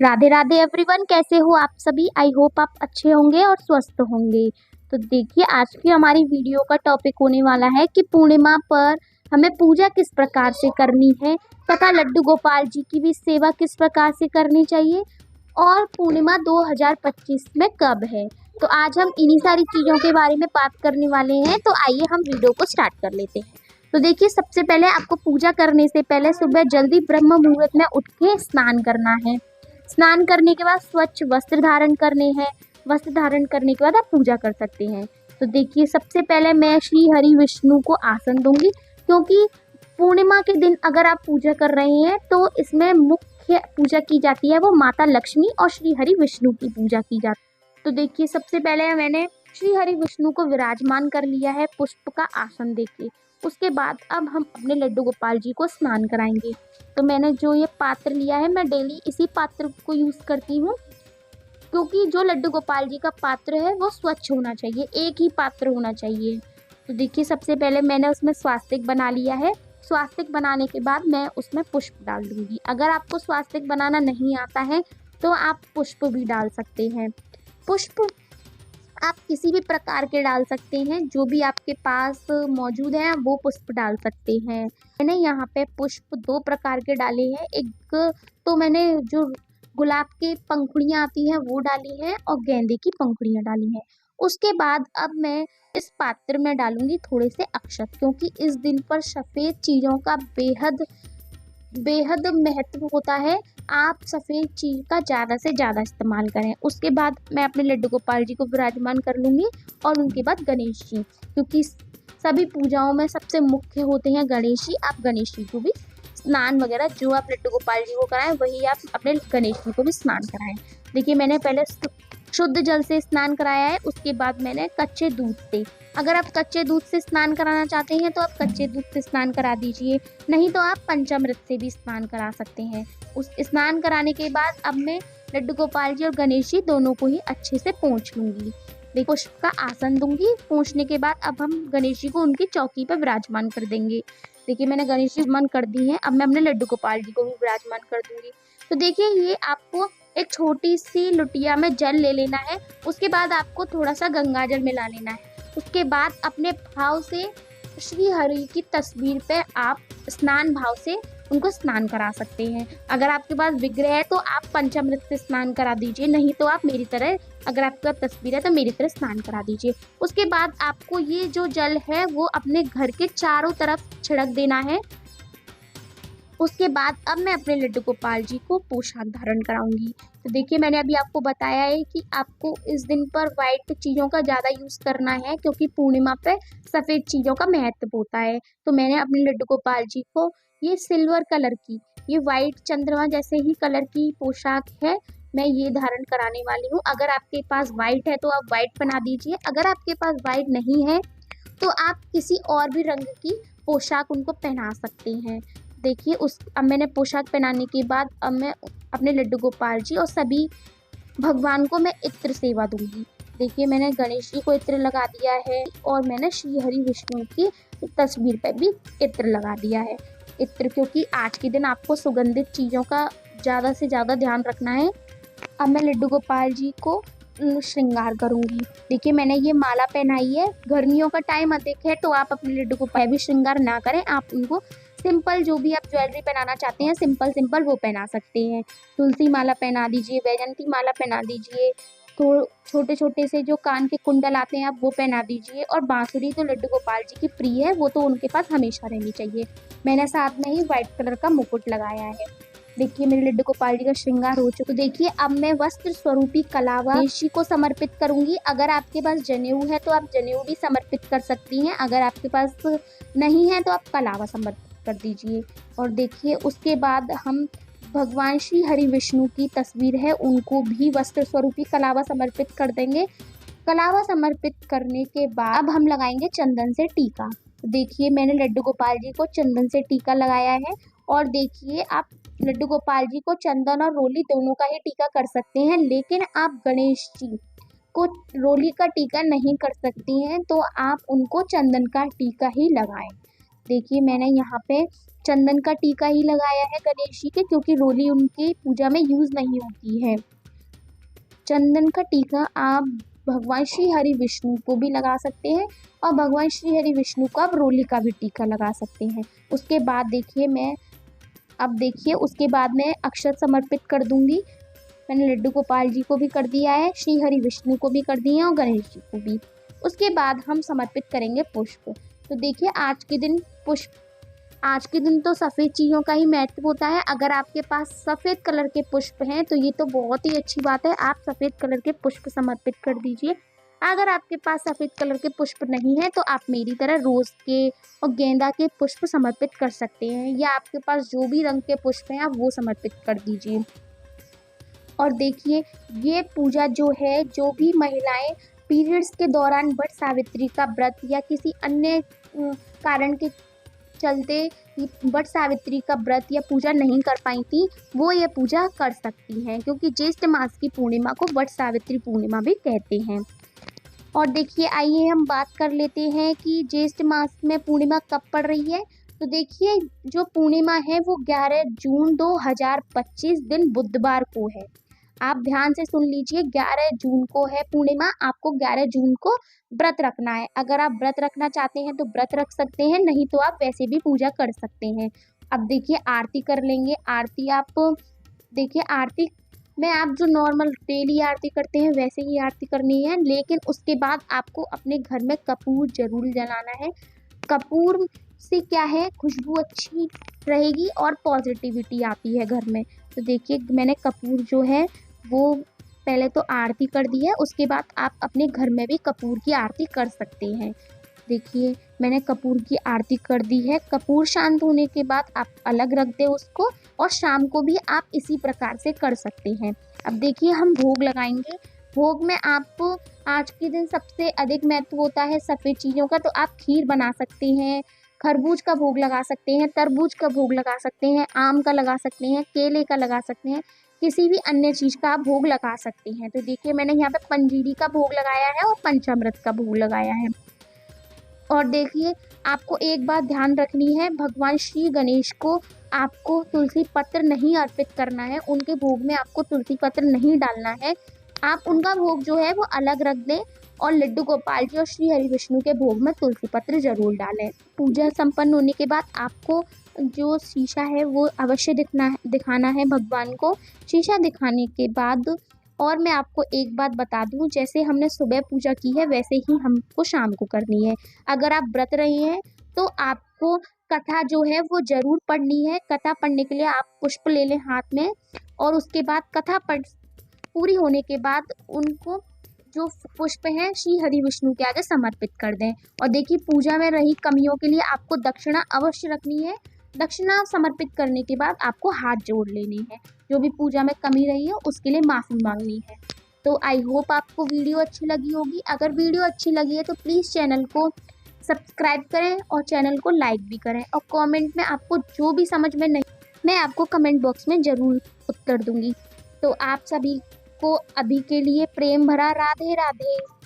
Radhe Radhe everyone, कैसे हो आप सभी। आई होप आप अच्छे होंगे और स्वस्थ होंगे। तो देखिए, आज की हमारी वीडियो का टॉपिक होने वाला है कि पूर्णिमा पर हमें पूजा किस प्रकार से करनी है तथा लड्डू गोपाल जी की भी सेवा किस प्रकार से करनी चाहिए और पूर्णिमा 2025 में कब है। तो आज हम इन्हीं सारी चीज़ों के बारे में बात करने वाले हैं। तो आइए हम वीडियो को स्टार्ट कर लेते हैं। तो देखिए, सबसे पहले आपको पूजा करने से पहले सुबह जल्दी ब्रह्म मुहूर्त में उठ के स्नान करना है। स्नान करने के बाद स्वच्छ वस्त्र धारण करने हैं। वस्त्र धारण करने के बाद आप पूजा कर सकते हैं। तो देखिए, सबसे पहले मैं श्री हरि विष्णु को आसन दूंगी, क्योंकि पूर्णिमा के दिन अगर आप पूजा कर रहे हैं तो इसमें मुख्य पूजा की जाती है वो माता लक्ष्मी और श्री हरि विष्णु की पूजा की जाती है। तो देखिए, सबसे पहले मैंने श्री हरि विष्णु को विराजमान कर लिया है पुष्प का आसन देके। उसके बाद अब हम अपने लड्डू गोपाल जी को स्नान कराएंगे। तो मैंने जो ये पात्र लिया है, मैं डेली इसी पात्र को यूज़ करती हूँ, क्योंकि जो लड्डू गोपाल जी का पात्र है वो स्वच्छ होना चाहिए, एक ही पात्र होना चाहिए। तो देखिए, सबसे पहले मैंने उसमें स्वास्तिक बना लिया है। स्वास्तिक बनाने के बाद मैं उसमें पुष्प डाल दूंगी। अगर आपको स्वास्तिक बनाना नहीं आता है तो आप पुष्प भी डाल सकते हैं। पुष्प आप किसी भी प्रकार के डाल सकते हैं, जो भी आपके पास मौजूद है वो पुष्प डाल सकते हैं। मैंने यहाँ पे पुष्प दो प्रकार के डाले हैं। एक तो मैंने जो गुलाब की पंखुड़ियाँ आती हैं वो डाली हैं और गेंदे की पंखुड़ियाँ डाली हैं। उसके बाद अब मैं इस पात्र में डालूंगी थोड़े से अक्षत, क्योंकि इस दिन पर सफ़ेद चीज़ों का बेहद बेहद महत्व होता है। आप सफ़ेद चीज़ का ज़्यादा से ज़्यादा इस्तेमाल करें। उसके बाद मैं अपने लड्डू गोपाल जी को विराजमान कर लूँगी और उनके बाद गणेश जी, क्योंकि सभी पूजाओं में सबसे मुख्य होते हैं गणेश जी। आप गणेश जी को भी स्नान वगैरह जो आप लड्डू गोपाल जी को कराएं वही आप अपने गणेश जी को भी स्नान कराएं। देखिए, मैंने पहले शुद्ध जल से स्नान कराया है, उसके बाद मैंने कच्चे दूध से। अगर आप कच्चे दूध से स्नान कराना चाहते हैं तो आप कच्चे दूध से स्नान करा दीजिए, नहीं तो आप पंचामृत से भी स्नान करा सकते हैं। उस स्नान कराने के बाद अब मैं लड्डू गोपाल जी और गणेश जी दोनों को ही अच्छे से पोंछ लूँगी। देखो, पुष्प का आसन दूंगी। पोंछने के बाद अब हम गणेश जी को उनकी चौकी पर विराजमान कर देंगे। देखिए, मैंने गणेश जी मन कर दी हैं। अब मैं अपने लड्डू गोपाल जी को भी विराजमान कर दूंगी। तो देखिए, ये आपको एक छोटी सी लुटिया में जल ले लेना है। उसके बाद आपको थोड़ा सा गंगा जल मिला लेना है। उसके बाद अपने भाव से श्री हरि की तस्वीर पे आप स्नान भाव से उनको स्नान करा सकते हैं। अगर आपके पास विग्रह है तो आप पंचामृत से स्नान करा दीजिए, नहीं तो आप मेरी तरह, अगर आपका तस्वीर है तो मेरी तरह स्नान करा दीजिए। उसके बाद आपको ये जो जल है वो अपने घर के चारों तरफ छिड़क देना है। उसके बाद अब मैं अपने लड्डू गोपाल जी को पोशाक धारण कराऊंगी। तो देखिए, मैंने अभी आपको बताया है कि आपको इस दिन पर वाइट चीज़ों का ज़्यादा यूज़ करना है, क्योंकि पूर्णिमा पे सफ़ेद चीज़ों का महत्व होता है। तो मैंने अपने लड्डू गोपाल जी को ये सिल्वर कलर की, ये वाइट चंद्रमा जैसे ही कलर की पोशाक है, मैं ये धारण कराने वाली हूँ। अगर आपके पास वाइट है तो आप वाइट पहना दीजिए। अगर आपके पास वाइट नहीं है तो आप किसी और भी रंग की पोशाक उनको पहना सकते हैं। देखिए, अब मैंने पोशाक पहनाने के बाद अब मैं अपने लड्डू गोपाल जी और सभी भगवान को मैं इत्र सेवा दूंगी। देखिए, मैंने गणेश जी को इत्र लगा दिया है और मैंने श्री हरि विष्णु की तस्वीर पर भी इत्र लगा दिया है। इत्र, क्योंकि आज के दिन आपको सुगंधित चीज़ों का ज़्यादा से ज़्यादा ध्यान रखना है। अब मैं लड्डू गोपाल जी को श्रृंगार करूंगी। देखिए, मैंने ये माला पहनाई है। गर्मियों का टाइम अधिक है तो आप अपने लड्डू गोपाल भी श्रृंगार ना करें, आप उनको सिंपल जो भी आप ज्वेलरी पहनाना चाहते हैं सिंपल सिंपल वो पहना सकते हैं। तुलसी माला पहना दीजिए, वैजंती माला पहना दीजिए, तो छोटे छोटे से जो कान के कुंडल आते हैं आप वो पहना दीजिए। और बांसुरी तो लड्डू गोपाल जी की प्रिय है, वो तो उनके पास हमेशा रहनी चाहिए। मैंने साथ में ही व्हाइट कलर का मुकुट लगाया है। देखिए, मेरे लड्डू गोपाल जी का श्रृंगार हो चुका। तो देखिए, अब मैं वस्त्र स्वरूपी कलावा गणेश जी को समर्पित करूंगी। अगर आपके पास जनेऊ है तो आप जनेऊ भी समर्पित कर सकती हैं, अगर आपके पास नहीं है तो आप कलावा समर्पित कर दीजिए। और देखिए, उसके बाद हम भगवान श्री हरि विष्णु की तस्वीर है उनको भी वस्त्र स्वरूपी कलावा समर्पित कर देंगे। कलावा समर्पित करने के बाद अब हम लगाएंगे चंदन से टीका। देखिए, मैंने लड्डू गोपाल जी को चंदन से टीका लगाया है। और देखिए, आप लड्डू गोपाल जी को चंदन और रोली दोनों का ही टीका कर सकते हैं, लेकिन आप गणेश जी को रोली का टीका नहीं कर सकती हैं, तो आप उनको चंदन का टीका ही लगाएं। देखिए, मैंने यहाँ पे चंदन का टीका ही लगाया है गणेश जी के, क्योंकि रोली उनकी पूजा में यूज़ नहीं होती है। चंदन का टीका आप भगवान श्री हरि विष्णु को भी लगा सकते हैं और भगवान श्री हरि विष्णु को आप रोली का भी टीका लगा सकते हैं। उसके बाद देखिए उसके बाद मैं अक्षत समर्पित कर दूंगी। मैंने लड्डू गोपाल जी को भी कर दिया है, श्री हरि विष्णु को भी कर दिए हैं और गणेश जी को भी। उसके बाद हम समर्पित करेंगे पुष्प। तो देखिए आज के दिन तो सफ़ेद चीज़ों का ही महत्व होता है। अगर आपके पास सफ़ेद कलर के पुष्प हैं तो ये तो बहुत ही अच्छी बात है, आप सफ़ेद कलर के पुष्प समर्पित कर दीजिए। अगर आपके पास सफ़ेद कलर के पुष्प नहीं है तो आप मेरी तरह रोज़ के और गेंदा के पुष्प समर्पित कर सकते हैं, या आपके पास जो भी रंग के पुष्प हैं आप वो समर्पित कर दीजिए। और देखिए ये पूजा जो है, जो भी महिलाएं पीरियड्स के दौरान वट सावित्री का व्रत या किसी अन्य कारण के चलते वट सावित्री का व्रत या पूजा नहीं कर पाई थी, वो ये पूजा कर सकती हैं, क्योंकि ज्येष्ठ मास की पूर्णिमा को वट सावित्री पूर्णिमा भी कहते हैं। और देखिए आइए हम बात कर लेते हैं कि ज्येष्ठ मास में पूर्णिमा कब पड़ रही है। तो देखिए जो पूर्णिमा है वो 11 जून 2025 दिन बुधवार को है। आप ध्यान से सुन लीजिए, 11 जून को है पूर्णिमा। आपको 11 जून को व्रत रखना है। अगर आप व्रत रखना चाहते हैं तो व्रत रख सकते हैं, नहीं तो आप वैसे भी पूजा कर सकते हैं। अब देखिए आरती कर लेंगे। आरती में आप जो नॉर्मल डेली आरती करते हैं वैसे ही आरती करनी है, लेकिन उसके बाद आपको अपने घर में कपूर जरूर जलाना है। कपूर से क्या है, खुशबू अच्छी रहेगी और पॉजिटिविटी आती है घर में। तो देखिए मैंने कपूर जो है वो पहले तो आरती कर दी है, उसके बाद आप अपने घर में भी कपूर की आरती कर सकते हैं। देखिए मैंने कपूर की आरती कर दी है। कपूर शांत होने के बाद आप अलग रख दें उसको, और शाम को भी आप इसी प्रकार से कर सकते हैं। अब देखिए हम भोग लगाएंगे। भोग में आपको आज के दिन सबसे अधिक महत्व होता है सफ़ेद चीज़ों का, तो आप खीर बना सकते हैं, खरबूज का भोग लगा सकते हैं, तरबूज का भोग लगा सकते हैं, आम का लगा सकते हैं, केले का लगा सकते हैं, किसी भी अन्य चीज़ का आप भोग लगा सकते हैं। तो देखिए मैंने यहाँ पे पंजीरी का भोग लगाया है और पंचामृत का भोग लगाया है। और देखिए आपको एक बात ध्यान रखनी है, भगवान श्री गणेश को आपको तुलसी पत्र नहीं अर्पित करना है। उनके भोग में आपको तुलसी पत्र नहीं डालना है। आप उनका भोग जो है वो अलग रख दें, और लड्डू गोपाल जी और श्री हरि विष्णु के भोग में तुलसी पत्र जरूर डालें। पूजा संपन्न होने के बाद आपको जो शीशा है वो अवश्य दिखाना है भगवान को। शीशा दिखाने के बाद, और मैं आपको एक बात बता दूं, जैसे हमने सुबह पूजा की है वैसे ही हमको शाम को करनी है। अगर आप व्रत रहे हैं तो आपको कथा जो है वो जरूर पढ़नी है। कथा पढ़ने के लिए आप पुष्प ले लें हाथ में, और उसके बाद कथा पूरी होने के बाद उनको जो पुष्प हैं श्री हरि विष्णु के आगे समर्पित कर दें। और देखिए पूजा में रही कमियों के लिए आपको दक्षिणा अवश्य रखनी है। दक्षिणा समर्पित करने के बाद आपको हाथ जोड़ लेने हैं, जो भी पूजा में कमी रही है उसके लिए माफ़ी मांगनी है। तो आई होप आपको वीडियो अच्छी लगी होगी। अगर वीडियो अच्छी लगी है तो प्लीज़ चैनल को सब्सक्राइब करें और चैनल को लाइक भी करें, और कमेंट में आपको जो भी समझ में नहीं, मैं आपको कमेंट बॉक्स में ज़रूर उत्तर दूंगी। तो आप सभी को अभी के लिए प्रेम भरा राधे राधे।